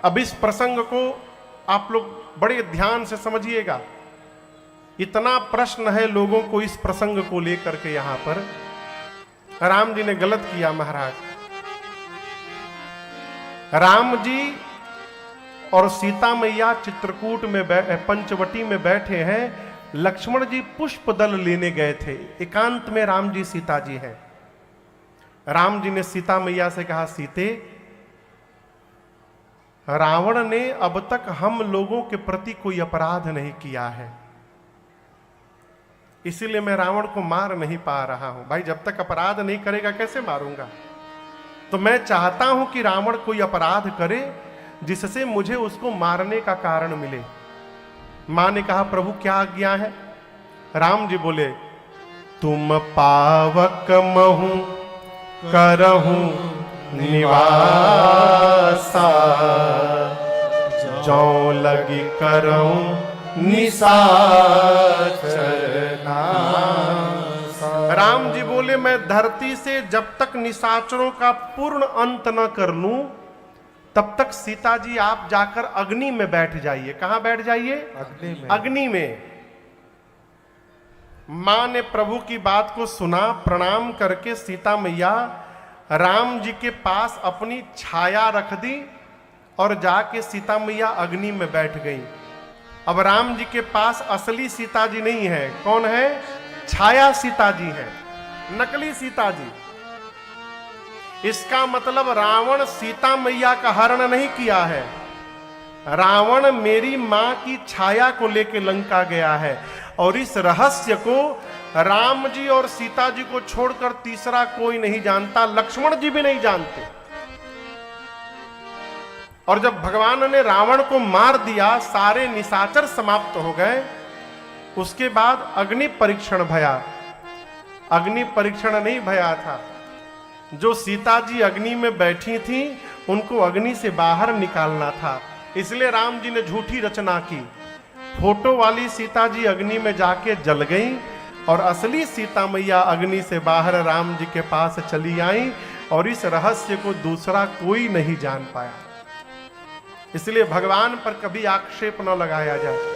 अब इस प्रसंग को आप लोग बड़े ध्यान से समझिएगा। इतना प्रश्न है लोगों को इस प्रसंग को लेकर के। यहां पर राम जी ने गलत किया महाराज। राम जी और सीता मैया चित्रकूट में पंचवटी में बैठे हैं। लक्ष्मण जी पुष्प दल लेने गए थे। एकांत में राम जी सीता जी हैं। राम जी ने सीता मैया से कहा, सीते, रावण ने अब तक हम लोगों के प्रति कोई अपराध नहीं किया है, इसीलिए मैं रावण को मार नहीं पा रहा हूं। भाई जब तक अपराध नहीं करेगा कैसे मारूंगा? तो मैं चाहता हूं कि रावण कोई अपराध करे जिससे मुझे उसको मारने का कारण मिले। मां ने कहा, प्रभु क्या आज्ञा है? राम जी बोले, तुम पावक महु करहु निवासा, जो लगी करहु निशाचर नासा। राम जी बोले, मैं धरती से जब तक निशाचरों का पूर्ण अंत न कर लूं तब तक सीता जी आप जाकर अग्नि में बैठ जाइए। कहां बैठ जाइए? अग्नि में। अग्नि में। मां ने प्रभु की बात को सुना। प्रणाम करके सीता मैया राम जी के पास अपनी छाया रख दी और जाके सीता मैया अग्नि में बैठ गई। अब राम जी के पास असली सीता जी नहीं है। कौन है? छाया सीता जी है, नकली सीता जी। इसका मतलब रावण सीता मैया का हरण नहीं किया है। रावण मेरी मां की छाया को लेकर लंका गया है। और इस रहस्य को राम जी और सीता जी को छोड़कर तीसरा कोई नहीं जानता। लक्ष्मण जी भी नहीं जानते। और जब भगवान ने रावण को मार दिया, सारे निशाचर समाप्त हो गए। उसके बाद अग्नि परीक्षण भया। अग्नि परीक्षण नहीं भया था। जो सीता जी अग्नि में बैठी थी उनको अग्नि से बाहर निकालना था। इसलिए राम जी ने झूठी रचना की। फोटो वाली सीता जी अग्नि में जाके जल गई और असली सीता मैया अग्नि से बाहर राम जी के पास चली आई। और इस रहस्य को दूसरा कोई नहीं जान पाया। इसलिए भगवान पर कभी आक्षेप न लगाया जाए।